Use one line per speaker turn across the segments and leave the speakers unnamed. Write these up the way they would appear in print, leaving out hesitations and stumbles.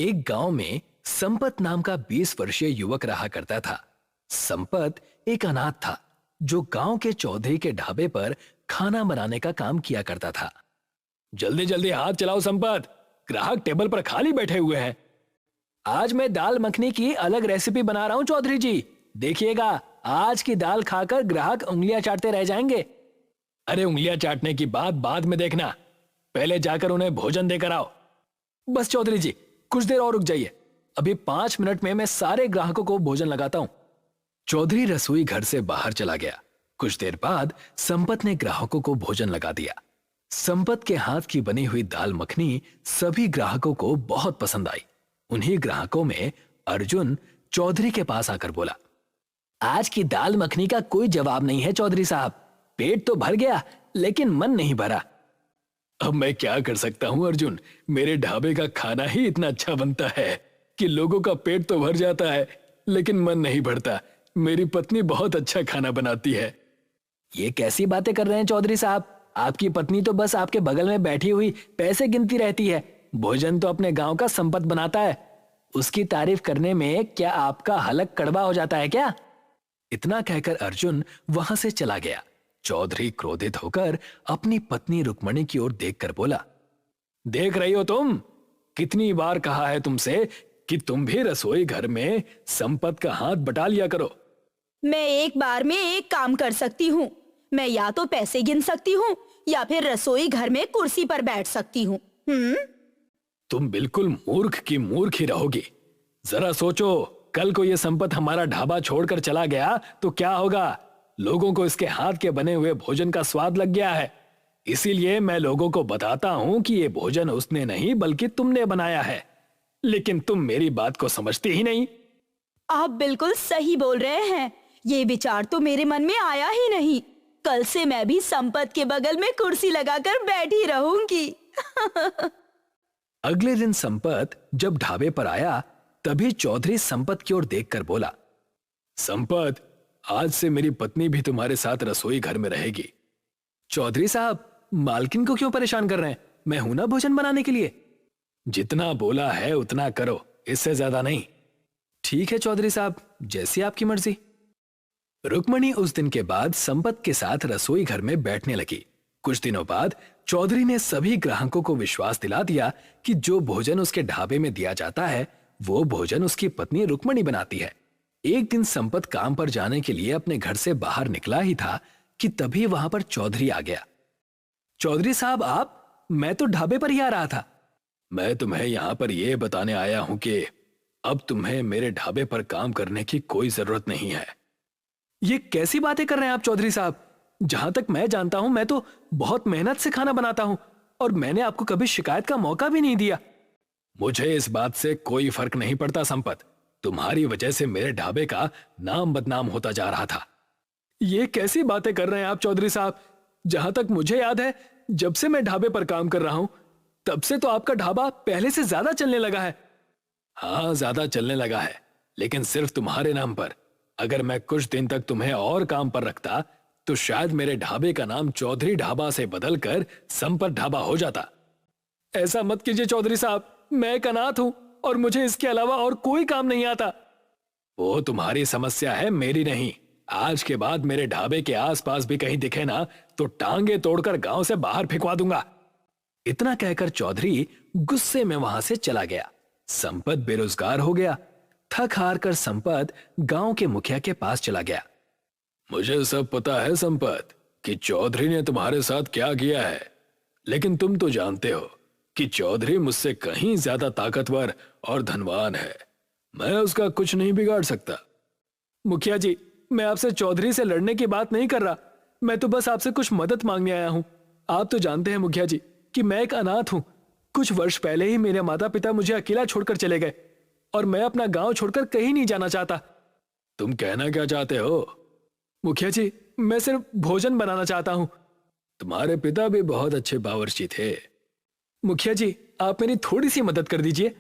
एक गांव में संपत नाम का 20 वर्षीय युवक रहा करता था। संपत एक अनाथ था जो गांव के चौधरी के ढाबे पर खाना बनाने का काम किया करता था। जल्दी जल्दी हाथ चलाओ संपत, ग्राहक टेबल पर खाली बैठे हुए हैं। आज मैं दाल मखनी की अलग रेसिपी बना रहा हूं चौधरी जी, देखिएगा आज की दाल खाकर ग्राहक उंगलियां चाटते रह जाएंगे। अरे उंगलियां चाटने की बात बाद में देखना, पहले जाकर उन्हें भोजन देकर आओ। बस चौधरी जी कुछ देर और रुक जाइए, अभी 5 मिनट में मैं सारे ग्राहकों को भोजन लगाता हूं। चौधरी रसोई घर से बाहर चला गया। कुछ देर बाद संपत ने ग्राहकों को भोजन लगा दिया। संपत के हाथ की बनी हुई दाल मखनी सभी ग्राहकों को बहुत पसंद आई। उन्हीं ग्राहकों में अर्जुन चौधरी के पास आकर बोला, आज की दाल मखनी का कोई जवाब नहीं है चौधरी साहब, पेट तो भर गया लेकिन मन नहीं भरा। अब मैं क्या कर सकता हूं अर्जुन, मेरे ढाबे का खाना ही इतना अच्छा बनता है कि लोगों का पेट तो भर जाता है लेकिन मन नहीं भरता। मेरी पत्नी बहुत अच्छा खाना बनाती है। ये कैसी बातें कर रहे हैं चौधरी साहब, आपकी पत्नी तो बस आपके बगल में बैठी हुई पैसे गिनती रहती है, भोजन तो अपने गांव का संपत बनाता है। उसकी तारीफ करने में क्या आपका हलक कड़वा हो जाता है क्या? इतना कहकर अर्जुन वहां से चला गया। चौधरी क्रोधित होकर अपनी पत्नी रुक्मणी की ओर देखकर बोला, देख रही हो तुम, कितनी बार कहा है तुमसे कि तुम भी रसोई घर में संपत का हाथ बटा लिया करो।
मैं एक बार में एक काम कर सकती हूँ, मैं या तो पैसे गिन सकती हूँ या फिर रसोई घर में कुर्सी पर बैठ सकती हूँ।
तुम बिल्कुल मूर्ख की मूर्ख ही रहोगी। जरा सोचो, कल को यह संपत हमारा ढाबा छोड़कर चला गया तो क्या होगा? लोगों को इसके हाथ के बने हुए भोजन का स्वाद लग गया है, इसीलिए मैं लोगों को बताता हूं कि यह भोजन उसने नहीं बल्कि तुमने बनाया है, लेकिन तुम मेरी बात को समझती ही नहीं।
आप बिल्कुल सही बोल रहे हैं, ये विचार तो मेरे मन में आया ही नहीं। कल से मैं भी संपत के बगल में कुर्सी लगाकर बैठी रहूंगी।
अगले दिन संपत जब ढाबे पर आया तभी चौधरी संपत की ओर देखकर बोला, संपत आज से मेरी पत्नी भी तुम्हारे साथ रसोई घर में रहेगी। चौधरी साहब मालकिन को क्यों परेशान कर रहे हैं, मैं हूं ना भोजन बनाने के लिए। जितना बोला है उतना करो, इससे ज्यादा नहीं। ठीक है चौधरी साहब, जैसी आपकी मर्जी। रुक्मणी उस दिन के बाद संपत के साथ रसोई घर में बैठने लगी। कुछ दिनों बाद चौधरी ने सभी ग्राहकों को विश्वास दिला दिया कि जो भोजन उसके ढाबे में दिया जाता है वो भोजन उसकी पत्नी रुक्मणी बनाती है। एक दिन संपत काम पर जाने के लिए अपने घर से बाहर निकला ही था कि तभी वहां पर चौधरी आ गया। चौधरी साहब आप, मैं तो ढाबे पर ही आ रहा था। मैं तुम्हें यहां पर यह बताने आया हूं कि अब तुम्हें मेरे ढाबे पर काम करने की कोई जरूरत नहीं है। ये कैसी बातें कर रहे हैं आप चौधरी साहब? जहां तक मैं जानता हूं मैं तो बहुत मेहनत से खाना बनाता हूं और मैंने आपको कभी शिकायत का मौका भी नहीं दिया। मुझे इस बात से कोई फर्क नहीं पड़ता संपत, तुम्हारी वजह से मेरे ढाबे का नाम बदनाम होता जा रहा था। ये कैसी बातें कर रहे हैं आप चौधरी साहब? जहां तक मुझे याद है जब से मैं ढाबे पर काम कर रहा हूं तब से तो आपका ढाबा पहले से ज्यादा चलने लगा है। हाँ ज्यादा चलने लगा है, लेकिन सिर्फ तुम्हारे नाम पर। अगर मैं कुछ दिन तक तुम्हें और काम पर रखता तो शायद मेरे ढाबे का नाम चौधरी ढाबा से बदलकर संपत ढाबा हो जाता। ऐसा मत कीजिए चौधरी साहब, मैं एक अनाथ हूं और मुझे इसके अलावा और कोई काम नहीं आता। वो तुम्हारी समस्या है, मेरी नहीं। आज के बाद मेरे ढाबे के आसपास भी कहीं दिखे ना तो टांगे तोड़कर गांव से बाहर फेंकवा दूंगा। इतना कहकर चौधरी गुस्से में वहां से चला गया। संपत बेरोजगार हो गया। थक हार कर संपत गांव के मुखिया के पास चला गया। मुझे सब पता है संपत कि चौधरी ने तुम्हारे साथ क्या किया है, लेकिन तुम तो जानते हो कि चौधरी मुझसे कहीं ज्यादा ताकतवर और धनवान है। मैं उसका कुछ नहीं बिगाड़ सकता। मुखिया जी, मैं आपसे चौधरी से लड़ने की बात नहीं कर रहा, मैं तो बस आपसे कुछ मदद मांगने आया हूं। आप तो जानते हैं मुखिया जी कि मैं एक अनाथ हूं। कुछ वर्ष पहले ही मेरे माता पिता मुझे अकेला छोड़कर चले गए और मैं अपना गांव छोड़कर कहीं नहीं जाना चाहता। तुम कहना क्या चाहते हो? मुखिया जी, मैं सिर्फ भोजन बनाना चाहता हूं। तुम्हारे पिता भी बहुत अच्छे बावर्ची थे। मुखिया जी, आप मेरी थोड़ी सी मदद कर दीजिए।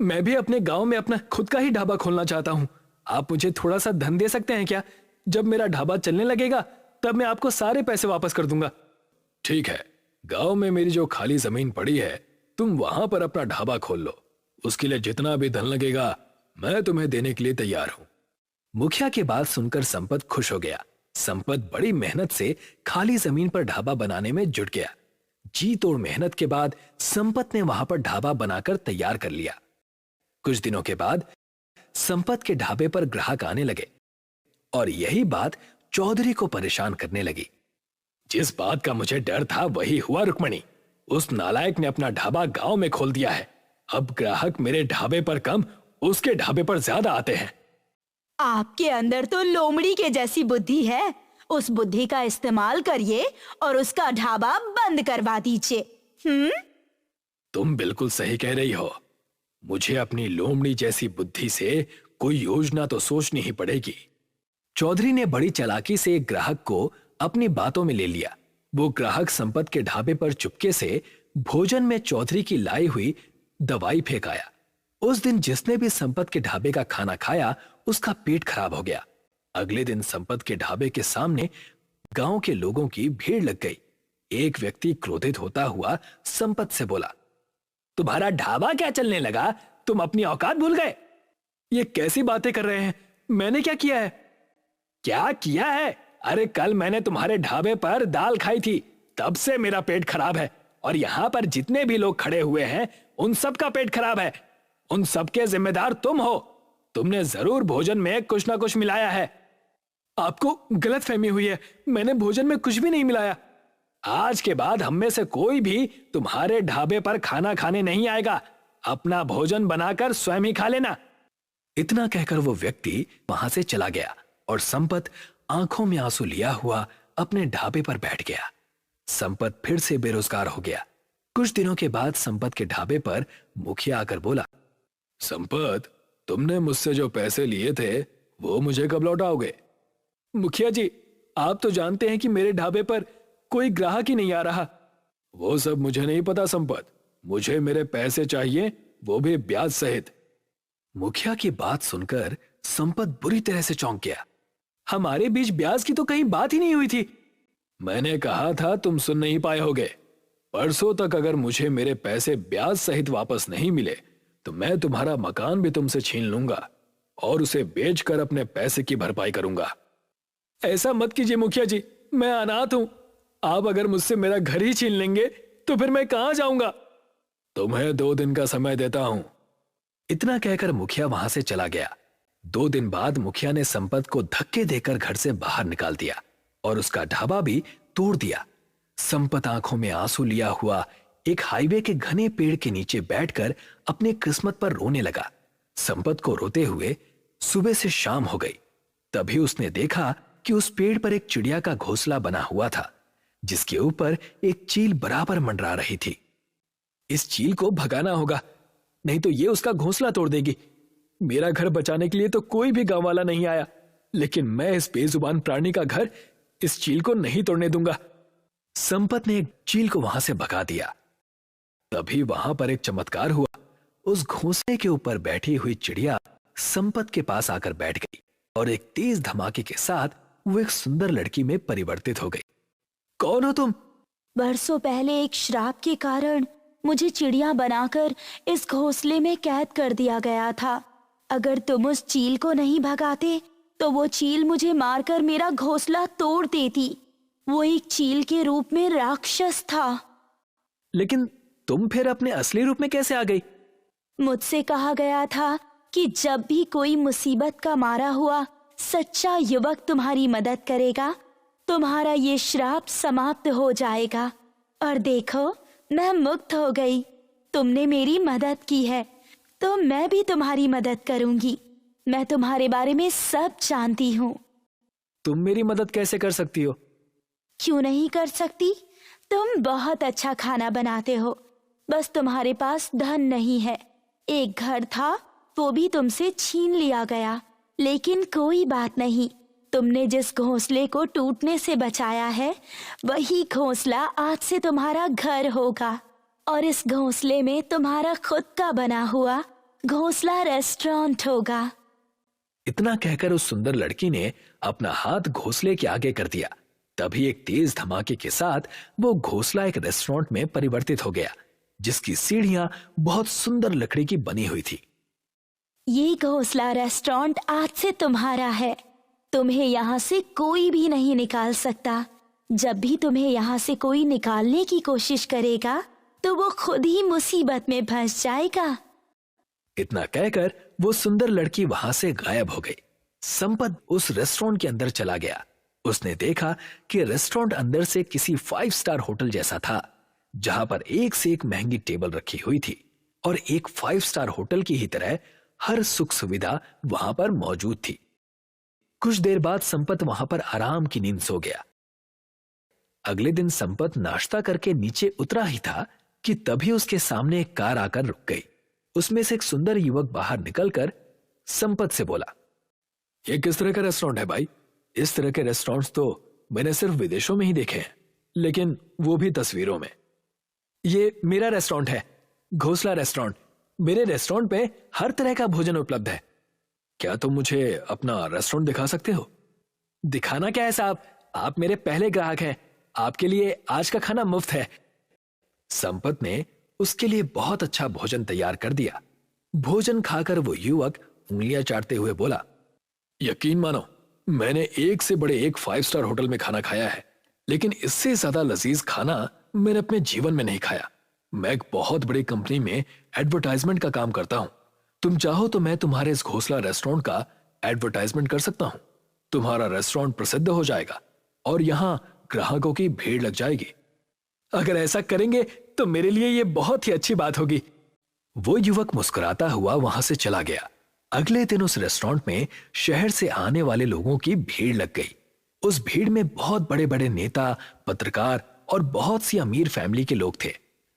मैं भी अपने गांव में अपना खुद का ही ढाबा खोलना चाहता हूं। आप मुझे थोड़ा सा धन दे सकते हैं क्या? जब मेरा ढाबा चलने लगेगा तब मैं आपको सारे पैसे वापस कर दूंगा। ठीक है, गांव में मेरी जो खाली जमीन पड़ी है तुम वहां पर अपना ढाबा खोल लो। उसके लिए जितना भी धन लगेगा मैं तुम्हें देने के लिए तैयार हूं। मुखिया की बात सुनकर संपत खुश हो गया। संपत बड़ी मेहनत से खाली जमीन पर ढाबा बनाने में जुट गया। जी तोड़ मेहनत के बाद संपत ने वहां पर ढाबा बनाकर तैयार कर लिया। कुछ दिनों के बाद संपत के ढाबे पर ग्राहक आने लगे और यही बात चौधरी को परेशान करने लगी। जिस बात का मुझे डर था वही हुआ रुक्मणी। उस नालायक ने अपना ढाबा गांव में खोल दिया है। अब ग्राहक मेरे ढाबे पर कम उसके ढाबे पर ज्यादा आते हैं।
आपके अंदर तो लोमड़ी के जैसी बुद्धि है। उस बुद्धि का इस्तेमाल करिए और उसका ढाबा बंद करवा दीजिए।
तुम बिल्कुल सही कह रही हो। मुझे अपनी लोमड़ी जैसी बुद्धि से कोई योजना तो सोचनी ही पड़ेगी। चौधरी ने बड़ी चालाकी से एक ग्राहक को अपनी बातों में ले लिया। वो ग्राहक संपत के ढाबे पर चुपके से भोजन में चौधरी की लाई हुई दवाई फेंक आया। उस दिन जिसने भी संपत के ढाबे का खाना खाया उसका पेट खराब हो गया। अगले दिन संपत के ढाबे के सामने गांव के लोगों की भीड़ लग गई। एक व्यक्ति क्रोधित होता हुआ संपत से बोला, तुम्हारा ढाबा क्या चलने लगा? तुम अपनी औकात भूल गए? ये कैसी बातें कर रहे हैं? मैंने क्या किया है? क्या किया है? अरे कल मैंने तुम्हारे ढाबे पर दाल खाई थी, तब से मेरा पेट खराब है। और यहां पर जितने भी लोग खड़े हुए हैं उन सबका पेट खराब है। उन सबके जिम्मेदार तुम हो। तुमने जरूर भोजन में कुछ ना कुछ मिलाया है। आपको गलतफहमी हुई है। मैंने भोजन में कुछ भी नहीं मिलाया। आज के बाद हम में से कोई भी तुम्हारे ढाबे पर खाना खाने नहीं आएगा। अपना भोजन बनाकर स्वयं ही खा लेना। इतना कहकर वो व्यक्ति वहां से चला गया और संपत आंखों में आंसू लिया हुआ अपने ढाबे पर बैठ गया। संपत फिर से बेरोजगार हो गया। कुछ दिनों के बाद संपत के ढाबे पर मुखिया आकर बोला, संपत, तुमने मुझसे जो पैसे लिए थे वो मुझे कब लौटाओगे? मुखिया जी, आप तो जानते हैं कि मेरे ढाबे पर कोई ग्राहक ही नहीं आ रहा। वो सब मुझे नहीं पता संपत। मुझे मेरे पैसे चाहिए, वो भी ब्याज सहित। मुखिया की बात सुनकर संपत बुरी तरह से चौंक गया। हमारे बीच ब्याज की तो कहीं बात ही नहीं हुई थी। मैंने कहा था तुम सुन नहीं पाए होगे। परसों तक अगर मुझे मेरे पैसे ब्याज सहित वापस नहीं मिले तो मैं तुम्हारा मकान भी तुमसे छीन लूंगा और उसे बेचकर अपने पैसे की भरपाई करूंगा। ऐसा मत कीजिए मुखिया जी, मैं अनाथ हूं। आप अगर मुझसे मेरा घर ही छीन लेंगे तो फिर मैं कहां जाऊंगा? तुम्हें 2 दिन का समय देता हूं। इतना कहकर मुखिया वहां से चला गया। 2 दिन बाद मुखिया ने संपत को धक्के देकर घर से बाहर निकाल दिया और उसका ढाबा भी तोड़ दिया। संपत आंखों में आंसू लिया हुआ एक हाईवे के घने पेड़ के नीचे बैठकर अपनी किस्मत पर रोने लगा। संपत को रोते हुए सुबह से शाम हो गई। तभी उसने देखा कि उस पेड़ पर एक चिड़िया का घोंसला बना हुआ था, जिसके ऊपर एक चील बराबर मंडरा रही थी। इस चील को भगाना होगा, नहीं तो ये उसका घोंसला तोड़ देगी। मेरा घर बचाने के लिए तो कोई भी गांव वाला नहीं आया, लेकिन मैं इस बेजुबान प्राणी का घर इस चील को नहीं तोड़ने दूंगा। संपत ने एक चील को वहां से भगा दिया। तभी वहां पर एक चमत्कार हुआ। उस घोंसले के ऊपर बैठी हुई चिड़िया संपत के पास आकर बैठ गई और एक तेज धमाके के साथ वो एक सुंदर लड़की में परिवर्तित हो गई। कौन हो तुम?
बरसों पहले एक श्राप के कारण मुझे चिड़िया बनाकर इस घोंसले में कैद कर दिया गया था। अगर तुम उस चील को नहीं भगाते तो वो चील मुझे मारकर मेरा घोंसला तोड़ देती। वो एक चील के रूप में राक्षस था।
लेकिन तुम फिर अपने असली रूप में कैसे आ गई?
मुझसे कहा गया था कि जब भी कोई मुसीबत का मारा हुआ सच्चा युवक तुम्हारी मदद करेगा, तुम्हारा ये श्राप समाप्त हो जाएगा। और देखो, मैं मुक्त हो गई। तुमने मेरी मदद की है तो मैं भी तुम्हारी मदद करूंगी। मैं तुम्हारे बारे में सब जानती हूँ।
तुम मेरी मदद कैसे कर सकती हो?
क्यों नहीं कर सकती? तुम बहुत अच्छा खाना बनाते हो, बस तुम्हारे पास धन नहीं है। एक घर था, वो भी तुमसे छीन लिया गया, लेकिन कोई बात नहीं। तुमने जिस घोंसले को टूटने से बचाया है, वही घोंसला आज से तुम्हारा घर होगा। और इस घोंसले में तुम्हारा खुद का बना हुआ घोंसला रेस्टोरेंट होगा।
इतना कहकर उस सुंदर लड़की ने अपना हाथ घोंसले के आगे कर दिया। तभी एक तेज धमाके के साथ वो घोंसला एक रेस्टोरेंट में परिवर्तित हो गया। जिसकी सीढ़ियां बहुत सुंदर लकड़ी की बनी हुई थी।
ये घोंसला रेस्टोरेंट आज से तुम्हारा है। तुम्हें यहाँ से कोई भी नहीं निकाल सकता। जब भी तुम्हें यहाँ से कोई निकालने की कोशिश करेगा तो वो खुद ही मुसीबत में फंस जाएगा।
इतना कहकर वो सुंदर लड़की वहां से गायब हो गई। संपत उस रेस्टोरेंट के अंदर चला गया। उसने देखा कि रेस्टोरेंट अंदर से किसी 5 स्टार होटल जैसा था, जहां पर एक से एक महंगी टेबल रखी हुई थी और एक 5 स्टार होटल की ही तरह हर सुख सुविधा वहां पर मौजूद थी। कुछ देर बाद संपत वहां पर आराम की नींद सो गया। अगले दिन संपत नाश्ता करके नीचे उतरा ही था कि तभी उसके सामने एक कार आकर रुक गई। उसमें से एक सुंदर युवक बाहर निकलकर संपत से बोला, ये किस तरह का रेस्टोरेंट है भाई? इस तरह के रेस्टोरेंट्स तो मैंने सिर्फ विदेशों में ही देखे हैं, लेकिन वो भी तस्वीरों में। ये मेरा रेस्टोरेंट है, घोंसला रेस्टोरेंट। मेरे रेस्टोरेंट पे हर तरह का भोजन उपलब्ध है। क्या तुम मुझे अपना रेस्टोरेंट दिखा सकते हो? दिखाना क्या है साहब, आप मेरे पहले ग्राहक हैं। आपके लिए आज का खाना मुफ्त है। संपत ने उसके लिए बहुत अच्छा भोजन तैयार कर दिया। भोजन खाकर वो युवक उंगलियां चाटते हुए बोला, यकीन मानो मैंने एक से बड़े एक 5 स्टार होटल में खाना खाया है, लेकिन इससे ज्यादा लजीज खाना मैंने अपने जीवन में नहीं खाया। मैं एक बहुत बड़ी कंपनी में एडवर्टाइजमेंट का काम करता हूं। तुम चाहो तो मैं तुम्हारे इस घोंसला रेस्टोरेंट का एडवर्टाइजमेंट कर सकता हूं। तुम्हारा रेस्टोरेंट प्रसिद्ध हो जाएगा और यहां ग्राहकों की भीड़ लग जाएगी। अगर ऐसा करेंगे तो मेरे लिए यह बहुत ही अच्छी बात होगी। वो युवक मुस्कुराता हुआ वहां से चला गया। अगले दिन उस रेस्टोरेंट में शहर से आने वाले लोगों की भीड़ लग गई। उस भीड़ में बहुत बड़े बड़े नेता, पत्रकार और बहुत सी अमीर फैमिली के लोग थे।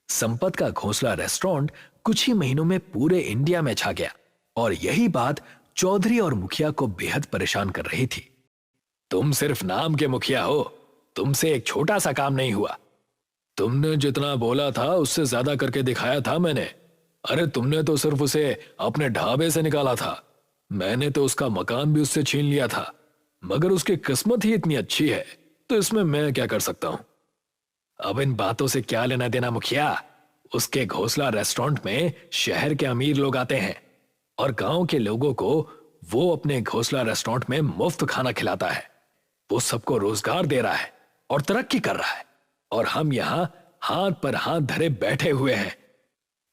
संपत का घोंसला रेस्टोरेंट कुछ ही महीनों में पूरे इंडिया में छा गया और यही बात चौधरी और मुखिया को बेहद परेशान कर रही थी। तुम सिर्फ नाम के मुखिया हो, तुमसे एक छोटा सा काम नहीं हुआ। तुमने जितना बोला था उससे ज्यादा करके दिखाया था मैंने। अरे तुमने तो सिर्फ उसे अपने ढाबे से निकाला था। मैंने तो उसका मकान भी उससे छीन लिया था, मगर उसकी किस्मत ही इतनी अच्छी है तो इसमें मैं क्या कर सकता हूं। अब इन बातों से क्या लेना देना मुखिया। उसके घोंसला रेस्टोरेंट में शहर के अमीर लोग आते हैं और गांव के लोगों को वो अपने घोंसला रेस्टोरेंट में मुफ्त खाना खिलाता है। वो सबको रोजगार दे रहा है और तरक्की कर रहा है, और हम यहां हाथ पर हाथ धरे बैठे हुए हैं।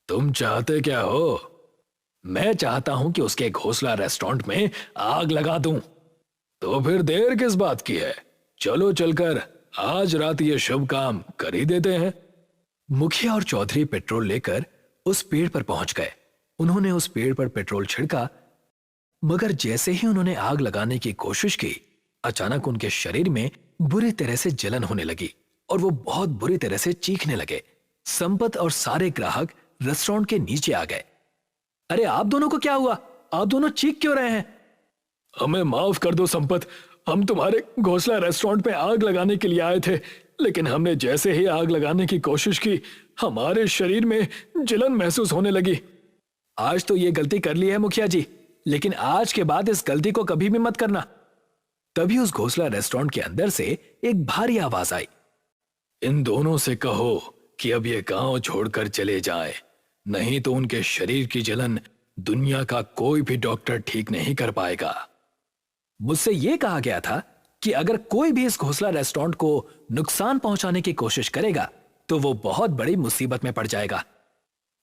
तुम चाहते क्या हो? मैं चाहता हूं कि उसके घोंसला रेस्टोरेंट में आग लगा दूं। तो फिर देर किस बात की है? चलो चलकर आज रात ये शुभ काम कर ही देते हैं। मुखिया और चौधरी पेट्रोल लेकर उस पेड़ पर पहुंच गए। उन्होंने उस पेड़ पर पेट्रोल छिड़का, मगर जैसे ही उन्होंने आग लगाने की कोशिश की, अचानक उनके शरीर में बुरी तरह से जलन होने लगी और वो बहुत बुरी तरह से चीखने लगे। संपत और सारे ग्राहक रेस्टोरेंट के नीचे आ गए। अरे आप दोनों को क्या हुआ? आप दोनों चीख क्यों रहे हैं? हमें माफ कर दो संपत, हम तुम्हारे घोंसला रेस्टोरेंट पे आग लगाने के लिए आए थे, लेकिन हमने जैसे ही आग लगाने की कोशिश की, हमारे शरीर में जलन महसूस होने लगी। आज तो ये गलती कर ली है मुखिया जी, लेकिन आज के बाद इस गलती को कभी भी मत करना। तभी उस घोंसला रेस्टोरेंट के अंदर से एक भारी आवाज आई, इन दोनों से कहो कि अब ये गांव छोड़कर चले जाएं, नहीं तो उनके शरीर की जलन दुनिया का कोई भी डॉक्टर ठीक नहीं कर पाएगा। मुझसे यह कहा गया था कि अगर कोई भी इस घोंसला रेस्टोरेंट को नुकसान पहुंचाने की कोशिश करेगा तो वो बहुत बड़ी मुसीबत में पड़ जाएगा।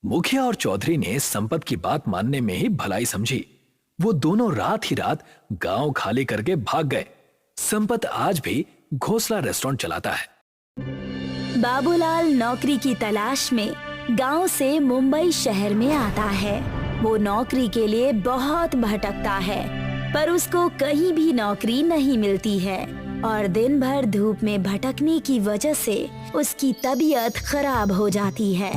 मुखिया और चौधरी ने संपत की बात मानने में ही भलाई समझी। वो दोनों रात ही रात गांव खाली करके भाग गए। संपत आज भी घोंसला रेस्टोरेंट चलाता है।
बाबूलाल नौकरी की तलाश में गांव से मुंबई शहर में आता है। वो नौकरी के लिए बहुत भटकता है, पर उसको कहीं भी नौकरी नहीं मिलती है और दिन भर धूप में भटकने की वजह से उसकी तबीयत खराब हो जाती है।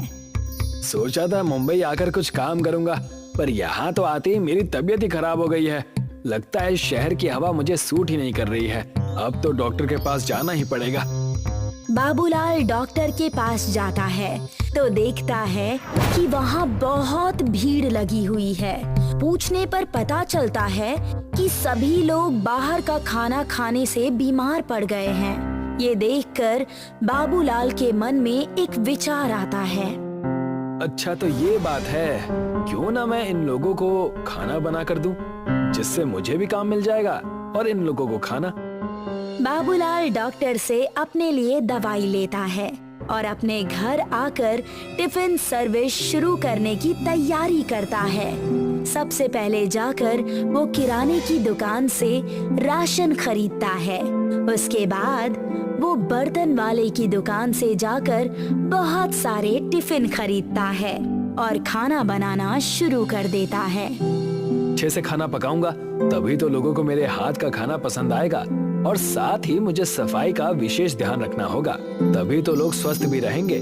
सोचा था मुंबई आकर कुछ काम करूंगा, पर यहाँ तो आते ही मेरी तबीयत ही खराब हो गई है। लगता है शहर की हवा मुझे सूट ही नहीं कर रही है। अब तो डॉक्टर के पास जाना ही पड़ेगा।
बाबूलाल डॉक्टर के पास जाता है तो देखता है कि वहाँ बहुत भीड़ लगी हुई है। पूछने पर पता चलता है कि सभी लोग बाहर का खाना खाने से बीमार पड़ गए हैं। ये देखकर बाबूलाल के मन में एक विचार आता है।
अच्छा तो ये बात है, क्यों ना मैं इन लोगों को खाना बना कर दूं, जिससे मुझे भी काम मिल जाएगा और इन लोगों को खाना।
बाबूलाल डॉक्टर से अपने लिए दवाई लेता है और अपने घर आकर टिफिन सर्विस शुरू करने की तैयारी करता है। सबसे पहले जाकर वो किराने की दुकान से राशन खरीदता है। उसके बाद वो बर्तन वाले की दुकान से जाकर बहुत सारे टिफिन खरीदता है और खाना बनाना शुरू कर देता है।
अच्छे से खाना पकाऊंगा तभी तो लोगों को मेरे हाथ का खाना पसंद आएगा, और साथ ही मुझे सफाई का विशेष ध्यान रखना होगा, तभी तो लोग स्वस्थ भी रहेंगे।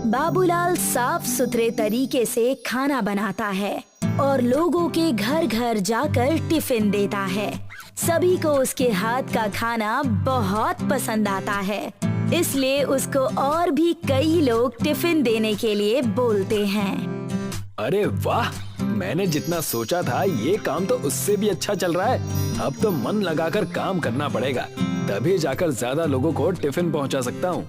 बाबूलाल साफ सुथरे तरीके से खाना बनाता है और लोगों के घर घर जाकर टिफिन देता है। सभी को उसके हाथ का खाना बहुत पसंद आता है, इसलिए उसको और भी कई लोग टिफिन देने के लिए बोलते हैं।
अरे वाह, मैंने जितना सोचा था ये काम तो उससे भी अच्छा चल रहा है। अब तो मन लगाकर काम करना पड़ेगा, तभी जाकर ज्यादा लोगों को टिफिन पहुंचा सकता हूँ।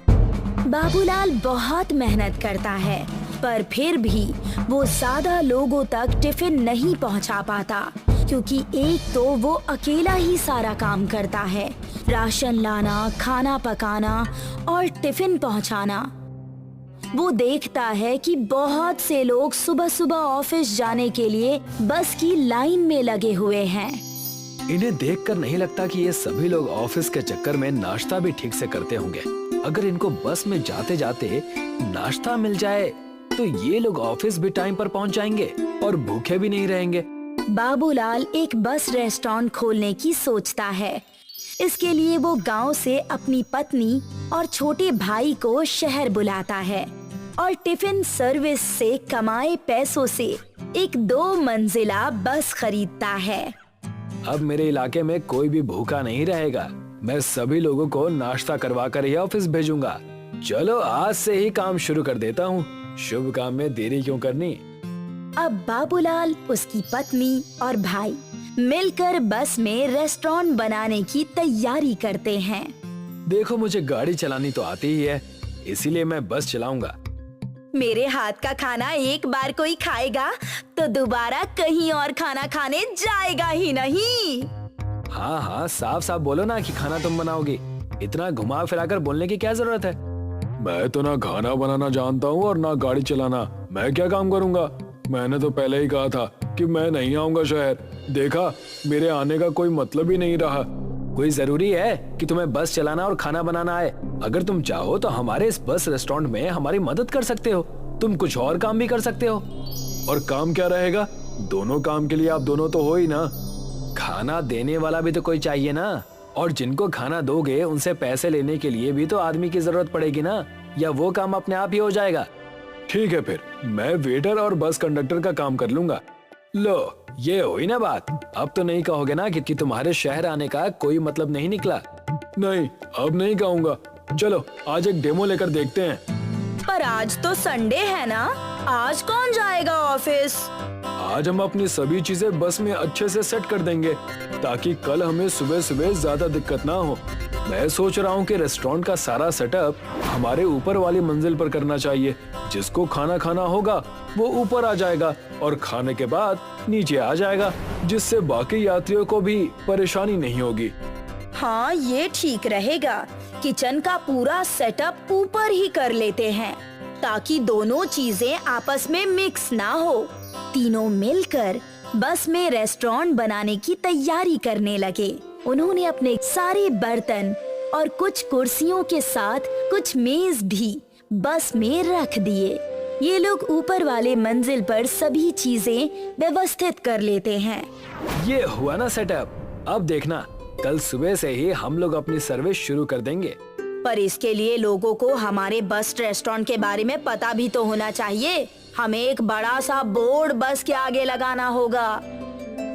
बाबूलाल बहुत मेहनत करता है, पर फिर भी वो ज्यादा लोगों तक टिफिन नहीं पहुंचा पाता, क्योंकि एक तो वो अकेला ही सारा काम करता है, राशन लाना, खाना पकाना और टिफिन पहुंचाना। वो देखता है कि बहुत से लोग सुबह सुबह ऑफिस जाने के लिए बस की लाइन में लगे हुए हैं।
इन्हें देखकर नहीं लगता कि ये सभी लोग ऑफिस के चक्कर में नाश्ता भी ठीक से करते होंगे। अगर इनको बस में जाते जाते नाश्ता मिल जाए तो ये लोग ऑफिस भी टाइम पर पहुंच जाएंगे और भूखे भी नहीं रहेंगे।
बाबूलाल एक बस रेस्टोरेंट खोलने की सोचता है। इसके लिए वो गांव से अपनी पत्नी और छोटे भाई को शहर बुलाता है और टिफिन सर्विस से कमाए पैसों से एक 2 मंजिला बस खरीदता है।
अब मेरे इलाके में कोई भी भूखा नहीं रहेगा। मैं सभी लोगों को नाश्ता करवा कर ही ऑफिस भेजूंगा। चलो आज से ही काम शुरू कर देता हूँ। शुभ काम में देरी क्यों करनी।
अब बाबूलाल, उसकी पत्नी और भाई मिलकर बस में रेस्टोरेंट बनाने की तैयारी करते हैं।
देखो, मुझे गाड़ी चलानी तो आती ही है, इसीलिए मैं बस चलाऊंगा।
मेरे हाथ का खाना एक बार कोई खाएगा तो दोबारा कहीं और खाना खाने जाएगा ही नहीं।
हाँ हाँ, साफ साफ बोलो ना कि खाना तुम बनाओगी। इतना घुमा फिराकर बोलने की क्या जरूरत है। मैं तो ना खाना बनाना जानता हूँ और ना गाड़ी चलाना। मैं क्या काम करूँगा। मैंने तो पहले ही कहा था कि मैं नहीं आऊंगा शहर। देखा, मेरे आने का कोई मतलब ही नहीं रहा। कोई जरूरी है कि तुम्हें बस चलाना और खाना बनाना आए। अगर तुम चाहो तो हमारे इस बस रेस्टोरेंट में हमारी मदद कर सकते हो। तुम कुछ और काम भी कर सकते हो। और काम क्या रहेगा। दोनों काम के लिए आप दोनों तो हो ही ना। खाना देने वाला भी तो कोई चाहिए ना, और जिनको खाना दोगे उनसे पैसे लेने के लिए भी तो आदमी की जरूरत पड़ेगी ना, या वो काम अपने आप ही हो जाएगा। ठीक है, फिर मैं वेटर और बस कंडक्टर का काम कर लूंगा। लो, ये हुई ना बात। अब तो नहीं कहोगे ना कि तुम्हारे शहर आने का कोई मतलब नहीं निकला। नहीं, अब नहीं कहूँगा। चलो आज एक डेमो लेकर देखते हैं।
पर आज तो संडे है ना, आज कौन जाएगा ऑफिस।
आज हम अपनी सभी चीजें बस में अच्छे से सेट कर देंगे, ताकि कल हमें सुबह सुबह ज्यादा दिक्कत ना हो। मैं सोच रहा हूँ कि रेस्टोरेंट का सारा सेटअप हमारे ऊपर वाली मंजिल पर करना चाहिए। जिसको खाना खाना होगा वो ऊपर आ जाएगा और खाने के बाद नीचे आ जाएगा, जिससे बाकी यात्रियों को भी परेशानी नहीं होगी।
हाँ, ये ठीक रहेगा। किचन का पूरा सेटअप ऊपर ही कर लेते हैं, ताकि दोनों चीजें आपस में मिक्स ना हो। तीनों मिलकर बस में रेस्टोरेंट बनाने की तैयारी करने लगे। उन्होंने अपने सारे बर्तन और कुछ कुर्सियों के साथ कुछ मेज भी बस में रख दिए। ये लोग ऊपर वाले मंजिल पर सभी चीजें व्यवस्थित कर लेते हैं।
ये हुआ ना सेटअप। अब देखना, कल सुबह से ही हम लोग अपनी सर्विस शुरू कर देंगे।
पर इसके लिए लोगों को हमारे बस रेस्टोरेंट के बारे में पता भी तो होना चाहिए। हमें एक बड़ा सा बोर्ड बस के आगे लगाना होगा।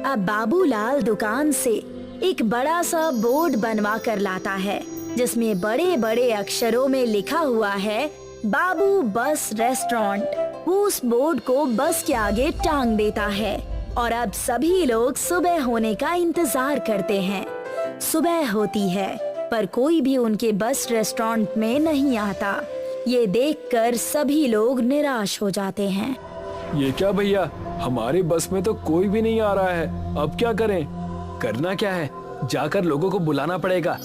अब बाबूलाल दुकान से एक बड़ा सा बोर्ड बनवा कर लाता है, जिसमें बड़े बड़े अक्षरों में लिखा हुआ है बाबू बस रेस्टोरेंट। वो उस बोर्ड को बस के आगे टांग देता है और अब सभी लोग सुबह होने का इंतजार करते हैं। सुबह होती है पर कोई भी उनके बस रेस्टोरेंट में नहीं आता। ये देखकर सभी लोग निराश हो जाते हैं।
ये क्या भैया, हमारी बस में तो कोई भी नहीं आ रहा है, अब क्या करें? करना क्या है? जाकर लोगों को बुलाना पड़ेगा।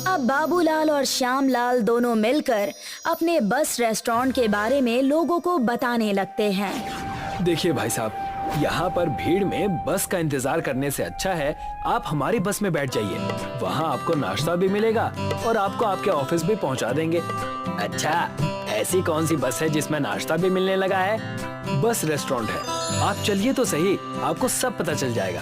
अब बाबूलाल और श्यामलाल दोनों मिलकर अपने बस रेस्टोरेंट के बारे में लोगों को बताने लगते हैं।
देखिए भाई साहब, यहाँ पर भीड़ में बस का इंतजार करने से अच्छा है आप हमारी बस में बैठ जाइए। वहाँ आपको नाश्ता भी मिलेगा और आपको आपके ऑफिस भी पहुँचा देंगे। अच्छा, ऐसी कौन सी बस है जिसमें नाश्ता भी मिलने लगा है? बस रेस्टोरेंट है, आप चलिए तो सही, आपको सब पता चल जाएगा।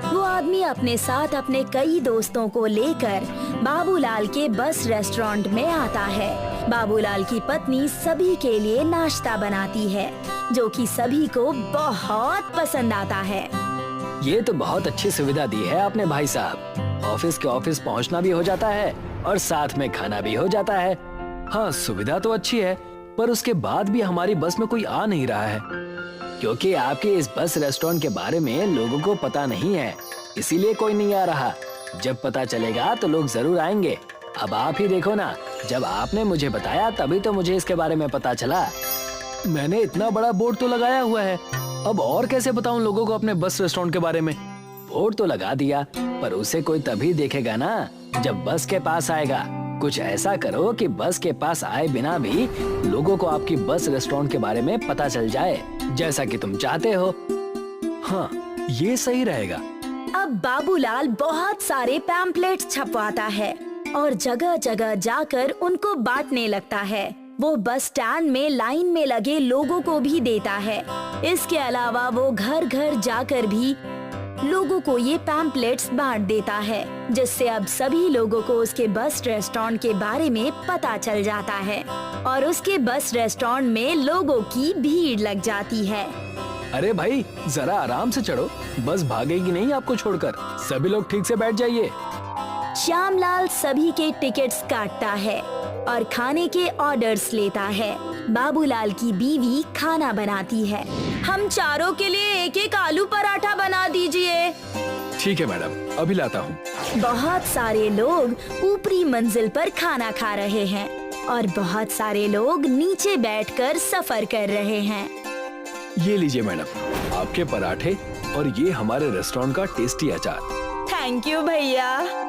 वो आदमी अपने साथ अपने कई दोस्तों को लेकर बाबूलाल के बस रेस्टोरेंट में आता है। बाबूलाल की पत्नी सभी के लिए नाश्ता बनाती है, जो कि सभी को बहुत पसंद आता है।
ये तो बहुत अच्छी सुविधा दी है आपने भाई साहब। ऑफिस के ऑफिस पहुंचना भी हो जाता है और साथ में खाना भी हो जाता है। हाँ, सुविधा तो अच्छी है, पर उसके बाद भी हमारी बस में कोई आ नहीं रहा है, क्योंकि आपके इस बस रेस्टोरेंट के बारे में लोगों को पता नहीं है, इसीलिए कोई नहीं आ रहा। जब पता चलेगा तो लोग जरूर आएंगे। अब आप ही देखो ना, जब आपने मुझे बताया तभी तो मुझे इसके बारे में पता चला। मैंने इतना बड़ा बोर्ड तो लगाया हुआ है, अब और कैसे बताऊं लोगों को अपने बस रेस्टोरेंट के बारे में? बोर्ड तो लगा दिया, पर उसे कोई तभी देखेगा ना जब बस के पास आएगा। कुछ ऐसा करो कि बस के पास आए बिना भी लोगों को आपकी बस रेस्टोरेंट के बारे में पता चल जाए, जैसा कि तुम चाहते हो। हाँ, ये सही रहेगा।
अब बाबूलाल बहुत सारे पैम्पलेट्स छपवाता है और जगह जगह जाकर उनको बांटने लगता है। वो बस स्टैंड में लाइन में लगे लोगों को भी देता है। इसके अलावा वो घर घर जाकर भी लोगों को ये पैम्पलेट्स बांट देता है, जिससे अब सभी लोगों को उसके बस रेस्टोरेंट के बारे में पता चल जाता है और उसके बस रेस्टोरेंट में लोगों की भीड़ लग जाती है।
अरे भाई, जरा आराम से चढ़ो, बस भागेगी नहीं आपको छोड़कर। सभी लोग ठीक से बैठ जाइए।
श्यामलाल सभी के टिकट्स काटता है और खाने के ऑर्डर्स लेता है। बाबूलाल की बीवी खाना बनाती है। हम चारों के लिए एक एक आलू पराठा बना दीजिए।
ठीक है मैडम, अभी लाता हूँ।
बहुत सारे लोग ऊपरी मंजिल पर खाना खा रहे हैं और बहुत सारे लोग नीचे बैठकर सफर कर रहे हैं।
ये लीजिए मैडम, आपके पराठे और ये हमारे रेस्टोरेंट का टेस्टी अचार।
थैंक यू भैया।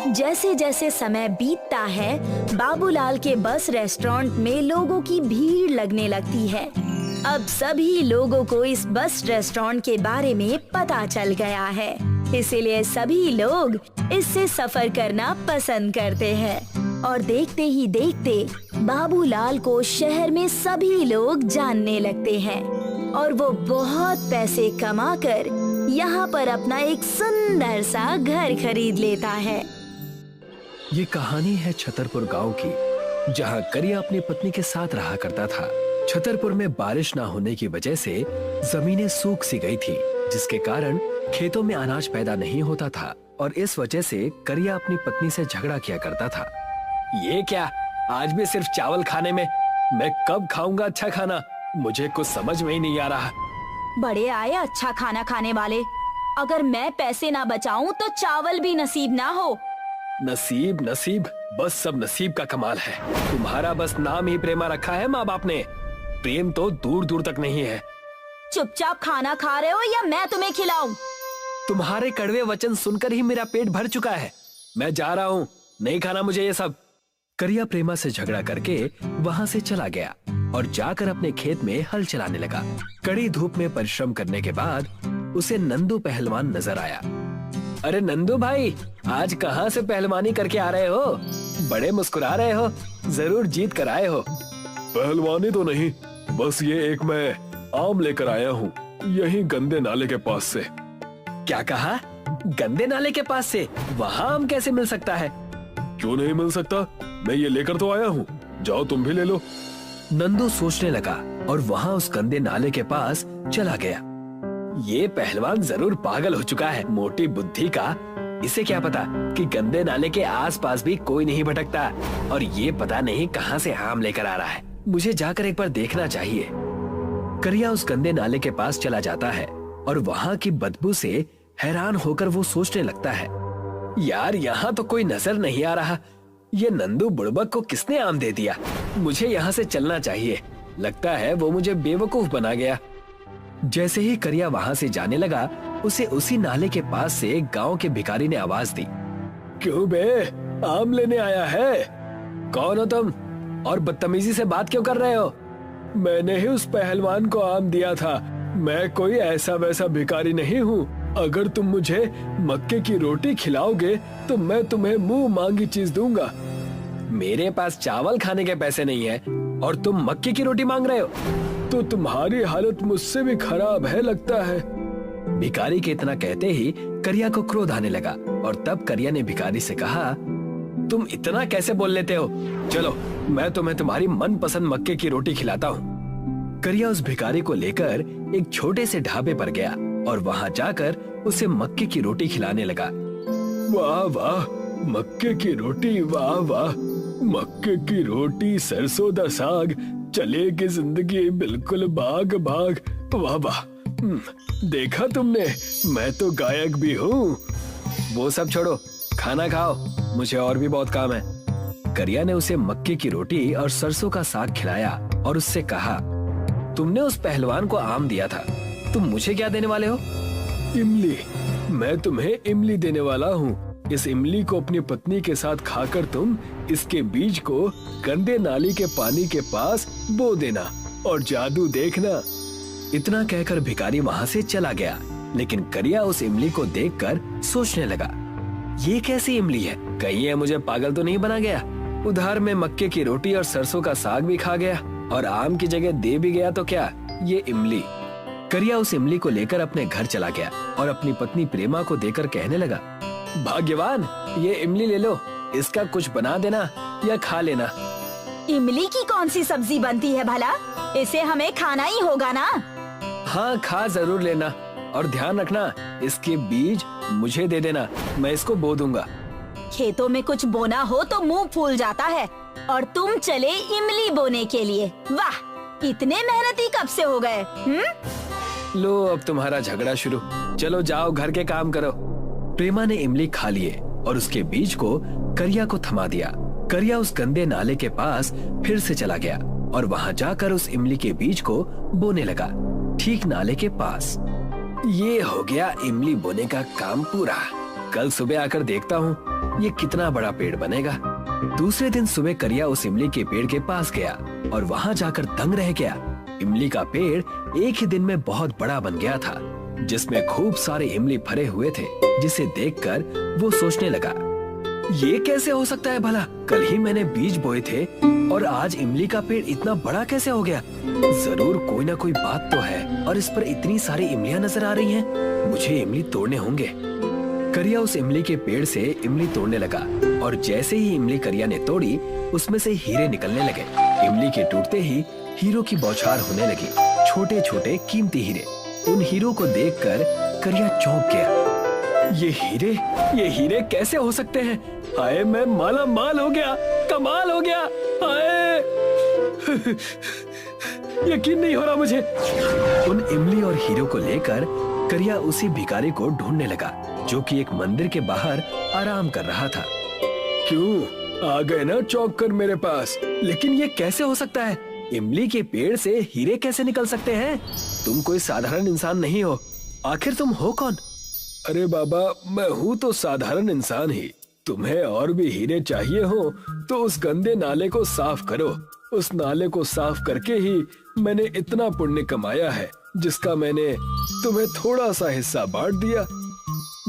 जैसे जैसे समय बीतता है, बाबूलाल के बस रेस्टोरेंट में लोगों की भीड़ लगने लगती है। अब सभी लोगों को इस बस रेस्टोरेंट के बारे में पता चल गया है, इसीलिए सभी लोग इससे सफर करना पसंद करते हैं और देखते ही देखते बाबूलाल को शहर में सभी लोग जानने लगते हैं और वो बहुत पैसे कमाकर यहाँ पर अपना एक सुंदर सा घर खरीद लेता है।
ये कहानी है छतरपुर गांव की, जहां करिया अपनी पत्नी के साथ रहा करता था। छतरपुर में बारिश न होने की वजह से जमीनें सूख सी गई थी, जिसके कारण खेतों में अनाज पैदा नहीं होता था और इस वजह से करिया अपनी पत्नी से झगड़ा किया करता था। ये क्या, आज भी सिर्फ चावल खाने में? मैं कब खाऊंगा अच्छा खाना? मुझे कुछ समझ में ही नहीं आ रहा।
बड़े आए अच्छा खाना खाने वाले। अगर मैं पैसे ना बचाऊं तो चावल भी नसीब ना हो।
नसीब नसीब, बस सब नसीब का कमाल है। तुम्हारा बस नाम ही प्रेमा रखा है माँ बाप ने, प्रेम तो दूर दूर तक नहीं है।
चुपचाप खाना खा रहे हो या मैं तुम्हें खिलाऊं?
तुम्हारे कड़वे वचन सुनकर ही मेरा पेट भर चुका है। मैं जा रहा हूँ, नहीं खाना मुझे ये सब। करिया प्रेमा से झगड़ा करके वहाँ से चला गया और जाकर अपने खेत में हल चलाने लगा। कड़ी धूप में परिश्रम करने के बाद उसे नंदू पहलवान नजर आया। अरे नंदू भाई, आज कहाँ से पहलवानी करके आ रहे हो? बड़े मुस्कुरा रहे हो, जरूर जीत कर आए हो। पहलवानी तो नहीं, बस ये एक मैं आम लेकर आया हूँ, यही गंदे नाले के पास से। क्या कहा? गंदे नाले के पास से? वहाँ आम कैसे मिल सकता है? क्यों नहीं मिल सकता, मैं ये लेकर तो आया हूँ, जाओ तुम भी ले लो। नंदू सोचने लगा और वहाँ उस गंदे नाले के पास चला गया। ये पहलवान जरूर पागल हो चुका है, मोटी बुद्धि का। इसे क्या पता कि गंदे नाले के आसपास भी कोई नहीं भटकता और ये पता नहीं कहाँ से आम लेकर आ रहा है। मुझे जाकर एक बार देखना चाहिए। करिया उस गंदे नाले के पास चला जाता है और वहाँ की बदबू से हैरान होकर वो सोचने लगता है, यार यहाँ तो कोई नजर नहीं आ रहा। ये नंदू बुड़बक को किसने आम दे दिया? मुझे यहाँ से चलना चाहिए। लगता है वो मुझे बेवकूफ बना गया। जैसे ही करिया वहाँ से जाने लगा, उसे उसी नाले के पास से एक गांव के भिखारी ने आवाज दी, क्यों बे, आम लेने आया है? कौन हो तुम और बदतमीजी से बात क्यों कर रहे हो? मैंने ही उस पहलवान को आम दिया था। मैं कोई ऐसा वैसा भिखारी नहीं हूँ। अगर तुम मुझे मक्के की रोटी खिलाओगे तो मैं तुम्हें मुंह मांगी चीज दूंगा। मेरे पास चावल खाने के पैसे नहीं है और तुम मक्के की रोटी मांग रहे हो? तो तुम्हारी हालत मुझसे भी खराब है लगता है। भिखारी के इतना कहते ही करिया को क्रोध आने लगा और तब करिया ने भिखारी से कहा, तुम इतना कैसे बोल लेते हो? चलो मैं तुम्हें तुम्हारी मनपसंद मक्के की रोटी खिलाता हूँ। करिया उस भिखारी को लेकर एक छोटे से ढाबे पर गया और वहाँ जाकर उसे मक्के की रोटी खिलाने लगा। वाह वाह, मक्के की रोटी, वाह वाह, मक्के की रोटी, सरसों दा साग, चलेगी जिंदगी बिल्कुल बाग बाग, वाह वाह। देखा तुमने, मैं तो गायक भी हूँ। वो सब छोड़ो, खाना खाओ, मुझे और भी बहुत काम है। करिया ने उसे मक्के की रोटी और सरसों का साग खिलाया और उससे कहा, तुमने उस पहलवान को आम दिया था, तुम मुझे क्या देने वाले हो? इमली। मैं तुम्हें इमली देने वाला हूँ। इस इमली को अपनी पत्नी के साथ खाकर तुम इसके बीज को गंदे नाली के पानी के पास बो देना और जादू देखना। इतना कहकर भिखारी वहाँ से चला गया, लेकिन करिया उस इमली को देखकर सोचने लगा, ये कैसी इमली है? कहीं ये मुझे पागल तो नहीं बना गया? उधार में मक्के की रोटी और सरसों का साग भी खा गया और आम की जगह दे भी गया तो क्या ये इमली। करिया उस इमली को लेकर अपने घर चला गया और अपनी पत्नी प्रेमा को देकर कहने लगा, भाग्यवान, ये इमली ले लो, इसका कुछ बना देना या खा लेना।
इमली की कौन सी सब्जी बनती है भला? इसे हमें खाना ही होगा ना?
हाँ, खा जरूर लेना और ध्यान रखना, इसके बीज मुझे दे देना, मैं इसको बो दूंगा।
खेतों में कुछ बोना हो तो मुंह फूल जाता है और तुम चले इमली बोने के लिए। वाह, इतने मेहनती कब से हो गए?
लो अब तुम्हारा झगड़ा शुरू। चलो जाओ घर के काम करो। प्रेमा ने इमली खा लिए और उसके बीज को करिया को थमा दिया। करिया उस गंदे नाले के पास फिर से चला गया और वहाँ जाकर उस इमली के बीज को बोने लगा, ठीक नाले के पास। ये हो गया इमली बोने का काम पूरा। कल सुबह आकर देखता हूँ ये कितना बड़ा पेड़ बनेगा। दूसरे दिन सुबह करिया उस इमली के पेड़ के पास गया और वहाँ जाकर दंग रह गया। इमली का पेड़ एक ही दिन में बहुत बड़ा बन गया था, जिसमें खूब सारे इमली भरे हुए थे, जिसे देखकर वो सोचने लगा, ये कैसे हो सकता है भला? कल ही मैंने बीज बोए थे और आज इमली का पेड़ इतना बड़ा कैसे हो गया? जरूर कोई ना कोई बात तो है और इस पर इतनी सारी इमलियां नजर आ रही हैं। मुझे इमली तोड़ने होंगे। करिया उस इमली के पेड़ से इमली तोड़ने लगा और जैसे ही इमली करिया ने तोड़ी, उसमें से हीरे निकलने लगे। इमली के टूटते ही हीरों की बौछार होने लगी, छोटे छोटे कीमती हीरे। उन हीरों को देखकर करिया चौंक गया। ये हीरे कैसे हो सकते हैं? हाय, मैं माला माल हो गया, कमाल हो गया। हाय यकीन नहीं हो रहा मुझे। उन इमली और हीरो को लेकर करिया उसी भिखारी को ढूंढने लगा, जो कि एक मंदिर के बाहर आराम कर रहा था। क्यों आ गए ना चौंक कर मेरे पास? लेकिन ये कैसे हो सकता है? इमली के पेड़ से हीरे कैसे निकल सकते हैं? तुम कोई साधारण इंसान नहीं हो। आखिर तुम हो कौन? अरे बाबा, मैं हूँ तो साधारण इंसान ही। तुम्हें और भी हीरे चाहिए हो तो उस गंदे नाले को साफ करो। उस नाले को साफ करके ही मैंने इतना पुण्य कमाया है, जिसका मैंने तुम्हें थोड़ा सा हिस्सा बांट दिया।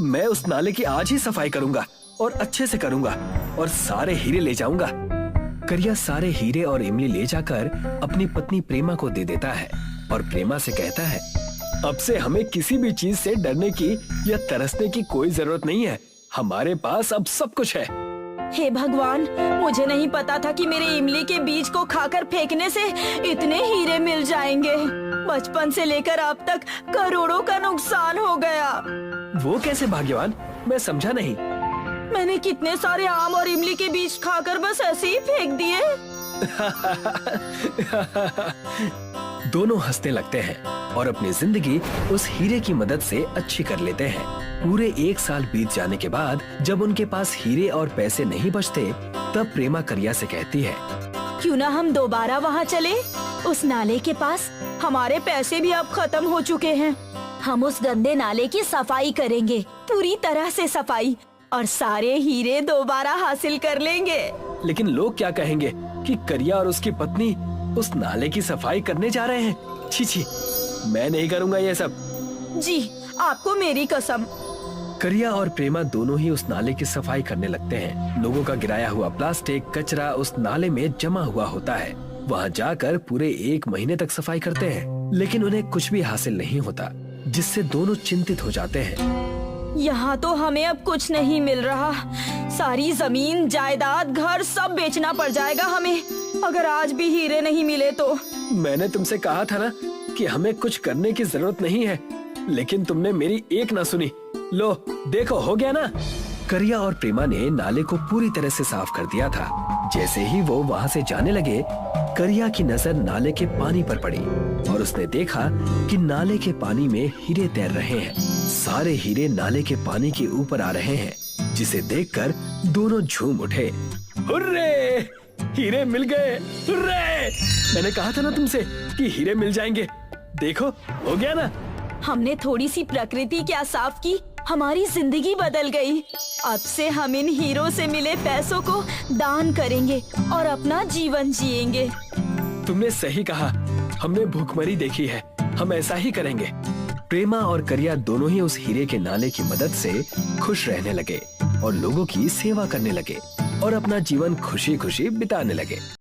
मैं उस नाले की आज ही सफाई करूंगा और अच्छे से करूंगा और सारे हीरे ले जाऊंगा। करिया सारे हीरे और इमली ले जाकर अपनी पत्नी प्रेमा को दे देता है और प्रेमा से कहता है, अब से हमें किसी भी चीज से डरने की या तरसने की कोई जरूरत नहीं है। हमारे पास अब सब कुछ है।
हे भगवान, मुझे नहीं पता था कि मेरे इमली के बीज को खाकर फेंकने से इतने हीरे मिल जाएंगे। बचपन से लेकर अब तक करोड़ों का नुकसान हो गया।
वो कैसे भाग्यवान? मैं समझा नहीं।
मैंने कितने सारे आम और इमली के बीज खाकर बस ऐसे ही फेंक दिए।
दोनों हंसने लगते हैं और अपनी जिंदगी उस हीरे की मदद से अच्छी कर लेते हैं। पूरे 1 साल बीत जाने के बाद जब उनके पास हीरे और पैसे नहीं बचते, तब प्रेमा करिया से कहती है,
क्यों ना हम दोबारा वहाँ चले? उस नाले के पास हमारे पैसे भी अब खत्म हो चुके हैं। हम उस गंदे नाले की सफाई करेंगे, पूरी तरह से सफाई, और सारे हीरे दोबारा हासिल कर लेंगे।
लेकिन लोग क्या कहेंगे कि करिया और उसकी पत्नी उस नाले की सफाई करने जा रहे हैं। छी छी, मैं नहीं करूँगा ये सब।
जी, आपको मेरी कसम।
करिया और प्रेमा दोनों ही उस नाले की सफाई करने लगते हैं। लोगों का गिराया हुआ प्लास्टिक कचरा उस नाले में जमा हुआ होता है। वहाँ जाकर पूरे 1 महीने तक सफाई करते हैं, लेकिन उन्हें कुछ भी हासिल नहीं होता, जिससे दोनों चिंतित हो जाते हैं।
यहाँ तो हमें अब कुछ नहीं मिल रहा। सारी जमीन, जायदाद, घर सब बेचना पड़ जाएगा हमें, अगर आज भी हीरे नहीं मिले तो।
मैंने तुमसे कहा था ना कि हमें कुछ करने की जरूरत नहीं है, लेकिन तुमने मेरी एक ना सुनी। लो देखो, हो गया ना। करिया और प्रेमा ने नाले को पूरी तरह से साफ कर दिया था। जैसे ही वो वहाँ से जाने लगे, करिया की नजर नाले के पानी पर पड़ी और उसने देखा कि नाले के पानी में हीरे तैर रहे हैं। सारे हीरे नाले के पानी के ऊपर आ रहे हैं, जिसे देखकर दोनों झूम उठे। हुर्रे! हीरे मिल गए! हुर्रे! मैंने कहा था ना तुमसे कि हीरे मिल जाएंगे। देखो, हो गया ना।
हमने थोड़ी सी प्रकृति क्या साफ की, हमारी जिंदगी बदल गई। अब से हम इन हीरो से मिले पैसों को दान करेंगे और अपना जीवन जिएंगे।
तुमने सही कहा, हमने भूखमरी देखी है, हम ऐसा ही करेंगे। प्रेमा और करिया दोनों ही उस हीरे के नाले की मदद से खुश रहने लगे और लोगों की सेवा करने लगे और अपना जीवन खुशी खुशी बिताने लगे।